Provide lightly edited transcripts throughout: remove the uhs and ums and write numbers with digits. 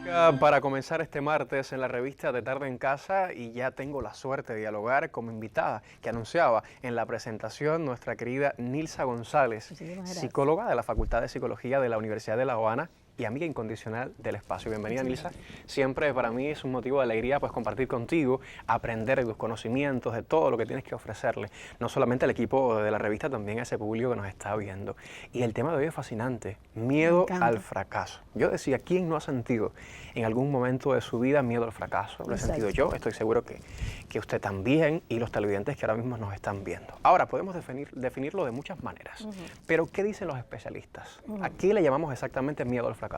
Para comenzar este martes en la revista De Tarde en Casa, y ya tengo la suerte de dialogar como invitada que anunciaba en la presentación nuestra querida Nilsa González, psicóloga de la Facultad de Psicología de la Universidad de La Habana y amiga incondicional del espacio. Bienvenida, Nilsa. Siempre para mí es un motivo de alegría pues compartir contigo, aprender de tus conocimientos, de todo lo que tienes que ofrecerle, no solamente al equipo de la revista, también a ese público que nos está viendo. Y el tema de hoy es fascinante, miedo al fracaso. Yo decía, ¿quién no ha sentido en algún momento de su vida miedo al fracaso? Lo he sentido yo, estoy seguro que usted también y los televidentes que ahora mismo nos están viendo. Ahora, podemos definirlo de muchas maneras, pero ¿qué dicen los especialistas? ¿A qué le llamamos exactamente miedo al fracaso?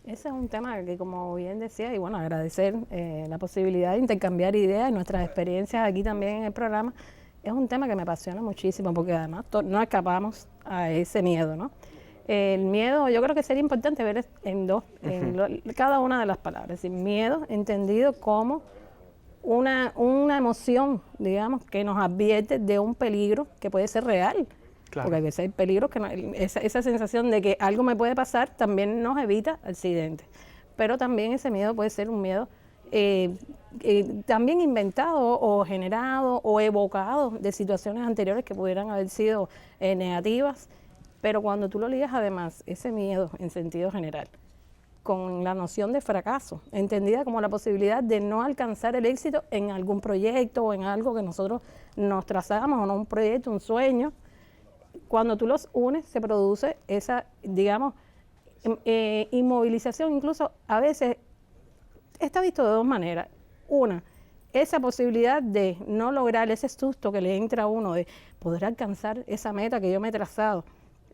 Ese es un tema que, como bien decía, y bueno, agradecer la posibilidad de intercambiar ideas y nuestras experiencias aquí también en el programa. Es un tema que me apasiona muchísimo porque además no escapamos a ese miedo, ¿no? El miedo, yo creo que sería importante ver cada una de las palabras. Es decir, miedo entendido como una emoción, digamos, que nos advierte de un peligro que puede ser real. Claro. Porque a veces hay peligros que esa sensación de que algo me puede pasar también nos evita accidentes. Pero también ese miedo puede ser un miedo también inventado o generado o evocado de situaciones anteriores que pudieran haber sido negativas. Pero cuando tú lo ligas además, ese miedo en sentido general, con la noción de fracaso, entendida como la posibilidad de no alcanzar el éxito en algún proyecto o en algo que nosotros nos trazamos, o no un proyecto, un sueño. Cuando tú los unes, se produce esa, digamos, inmovilización. Incluso a veces está visto de dos maneras. Una, esa posibilidad de no lograr ese susto que le entra a uno de poder alcanzar esa meta que yo me he trazado.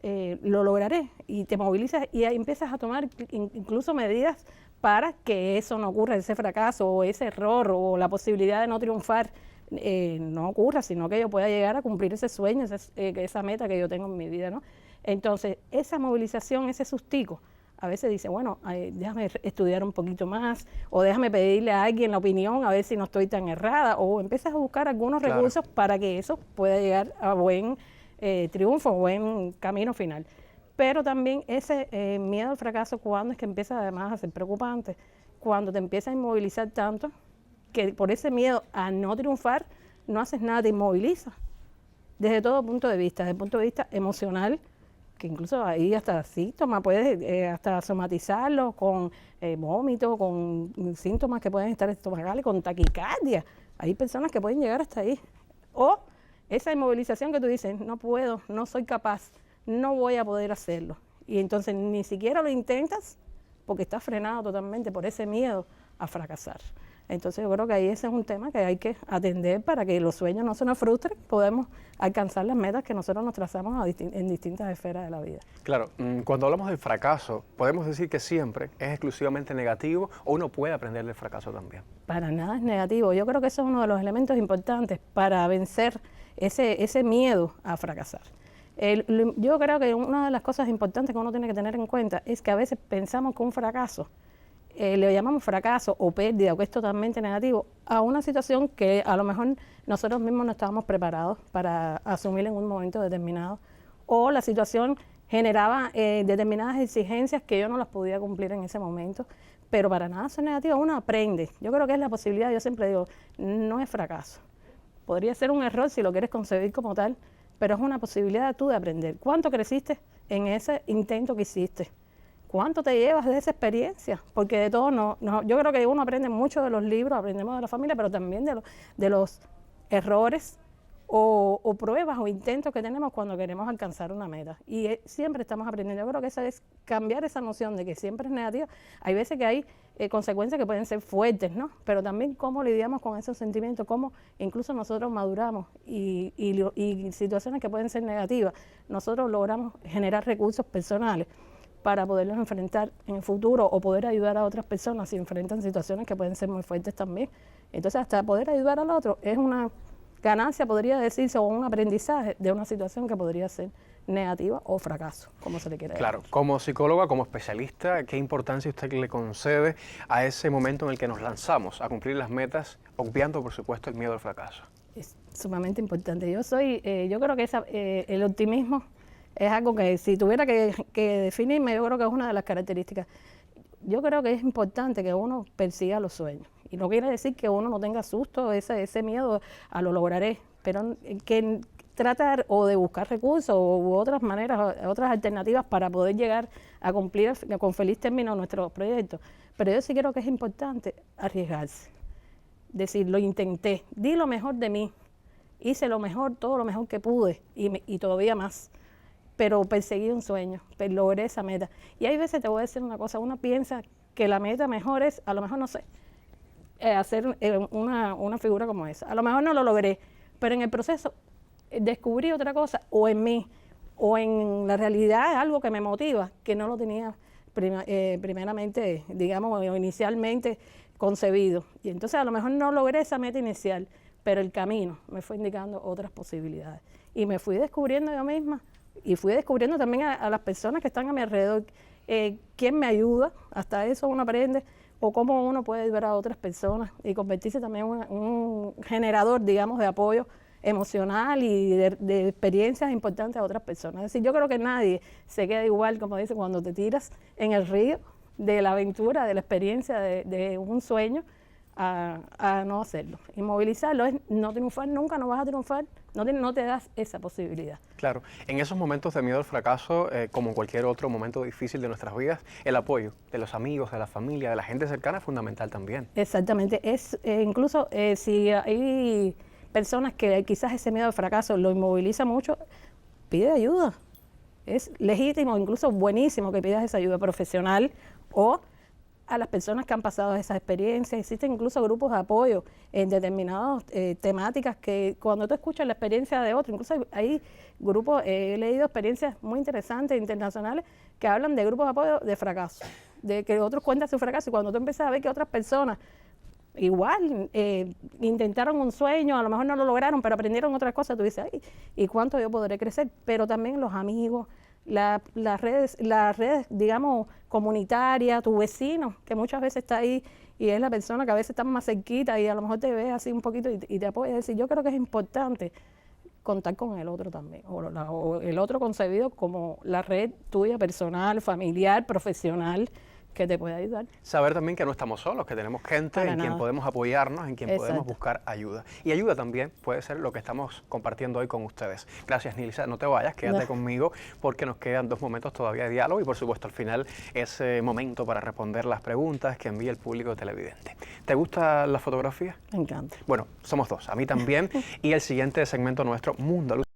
Lo lograré, y te movilizas y empiezas a tomar incluso medidas para que eso no ocurra, ese fracaso o ese error o la posibilidad de no triunfar no ocurra, sino que yo pueda llegar a cumplir ese sueño, esa meta que yo tengo en mi vida, ¿no? Entonces, esa movilización, ese sustico, a veces dice, bueno, déjame estudiar un poquito más, o déjame pedirle a alguien la opinión, a ver si no estoy tan errada, o empiezas a buscar algunos recursos para que eso pueda llegar a buen triunfo, buen camino final. Pero también ese miedo al fracaso, cuando es que empieza además a ser preocupante, cuando te empieza a inmovilizar tanto, que por ese miedo a no triunfar, no haces nada, te inmoviliza. Desde todo punto de vista, desde el punto de vista emocional, que incluso ahí hasta síntomas, puedes hasta somatizarlo con vómito, con síntomas que pueden estar estomacales, con taquicardia. Hay personas que pueden llegar hasta ahí. O esa inmovilización que tú dices, no puedo, no soy capaz, no voy a poder hacerlo. Y entonces ni siquiera lo intentas porque estás frenado totalmente por ese miedo a fracasar. Entonces yo creo que ahí ese es un tema que hay que atender para que los sueños no se nos frustren, podemos alcanzar las metas que nosotros nos trazamos en distintas esferas de la vida. Claro, cuando hablamos del fracaso, ¿podemos decir que siempre es exclusivamente negativo o uno puede aprender del fracaso también? Para nada es negativo. Yo creo que eso es uno de los elementos importantes para vencer ese miedo a fracasar. Yo creo que una de las cosas importantes que uno tiene que tener en cuenta es que a veces pensamos que un fracaso, le llamamos fracaso o pérdida, o que es totalmente negativo, a una situación que a lo mejor nosotros mismos no estábamos preparados para asumir en un momento determinado, o la situación generaba determinadas exigencias que yo no las podía cumplir en ese momento, pero para nada son negativas, uno aprende. Yo creo que es la posibilidad, yo siempre digo, no es fracaso. Podría ser un error si lo quieres concebir como tal, pero es una posibilidad tú de aprender. ¿Cuánto creciste en ese intento que hiciste? ¿Cuánto te llevas de esa experiencia? Porque de todo, yo creo que uno aprende mucho de los libros, aprendemos de la familia, pero también de los errores o pruebas o intentos que tenemos cuando queremos alcanzar una meta. Y siempre estamos aprendiendo. Yo creo que esa es cambiar esa noción de que siempre es negativa. Hay veces que hay consecuencias que pueden ser fuertes, ¿no? Pero también cómo lidiamos con esos sentimientos, cómo incluso nosotros maduramos y situaciones que pueden ser negativas, nosotros logramos generar recursos personales para poderlos enfrentar en el futuro o poder ayudar a otras personas si enfrentan situaciones que pueden ser muy fuertes también. Entonces, hasta poder ayudar al otro es una ganancia, podría decirse, o un aprendizaje de una situación que podría ser negativa o fracaso, como se le quiera llamar. Claro, como psicóloga, como especialista, ¿qué importancia usted le concede a ese momento en el que nos lanzamos a cumplir las metas, obviando, por supuesto, el miedo al fracaso? Es sumamente importante. Yo creo que el optimismo es algo que si tuviera que definirme, yo creo que es una de las características. yo creo que es importante que uno persiga los sueños. Y no quiere decir que uno no tenga susto, ese miedo a lo lograré, pero que tratar o de buscar recursos u otras maneras, otras alternativas para poder llegar a cumplir con feliz término nuestros proyectos. Pero yo sí creo que es importante arriesgarse. Decir, lo intenté, di lo mejor de mí, hice lo mejor, todo lo mejor que pude y todavía más. Pero perseguí un sueño, logré esa meta. Y hay veces, te voy a decir una cosa, uno piensa que la meta mejor es, a lo mejor no sé, hacer una figura como esa. A lo mejor no lo logré, pero en el proceso descubrí otra cosa, o en mí, o en la realidad, algo que me motiva, que no lo tenía primeramente, digamos, o inicialmente concebido. Y entonces a lo mejor no logré esa meta inicial, pero el camino me fue indicando otras posibilidades. Y me fui descubriendo yo misma, y fui descubriendo también a las personas que están a mi alrededor, quién me ayuda, hasta eso uno aprende, o cómo uno puede ayudar a otras personas y convertirse también en un generador, digamos, de apoyo emocional y de experiencias importantes a otras personas. Es decir, yo creo que nadie se queda igual, como dice, cuando te tiras en el río de la aventura, de la experiencia, de un sueño, a no hacerlo. Inmovilizarlo es no triunfar, nunca no vas a triunfar, no te das esa posibilidad. Claro, en esos momentos de miedo al fracaso, como cualquier otro momento difícil de nuestras vidas, el apoyo de los amigos, de la familia, de la gente cercana es fundamental también. Exactamente, incluso si hay personas que quizás ese miedo al fracaso lo inmoviliza mucho, pide ayuda. Es legítimo, incluso buenísimo que pidas esa ayuda profesional o a las personas que han pasado esas experiencias. Existen incluso grupos de apoyo en determinadas temáticas que cuando tú escuchas la experiencia de otro, incluso hay grupos, he leído experiencias muy interesantes internacionales que hablan de grupos de apoyo de fracaso, de que otros cuentan su fracaso y cuando tú empiezas a ver que otras personas igual intentaron un sueño, a lo mejor no lo lograron, pero aprendieron otras cosas, tú dices, ay, ¿y cuánto yo podré crecer? Pero también los amigos, las redes, digamos, comunitarias, tu vecino, que muchas veces está ahí y es la persona que a veces está más cerquita y a lo mejor te ve así un poquito y te apoya. Es decir, yo creo que es importante contar con el otro también, o el otro concebido como la red tuya personal, familiar, profesional, que te puede ayudar. Saber también que no estamos solos, que tenemos gente en quien podemos apoyarnos, en quien podemos buscar ayuda. Y ayuda también puede ser lo que estamos compartiendo hoy con ustedes. Gracias, Nilsa. No te vayas, quédate conmigo porque nos quedan 2 momentos todavía de diálogo y por supuesto al final ese momento para responder las preguntas que envía el público televidente. ¿Te gusta la fotografía? Me encanta. Bueno, somos 2, a mí también. Y el siguiente segmento nuestro, Mundo Luz.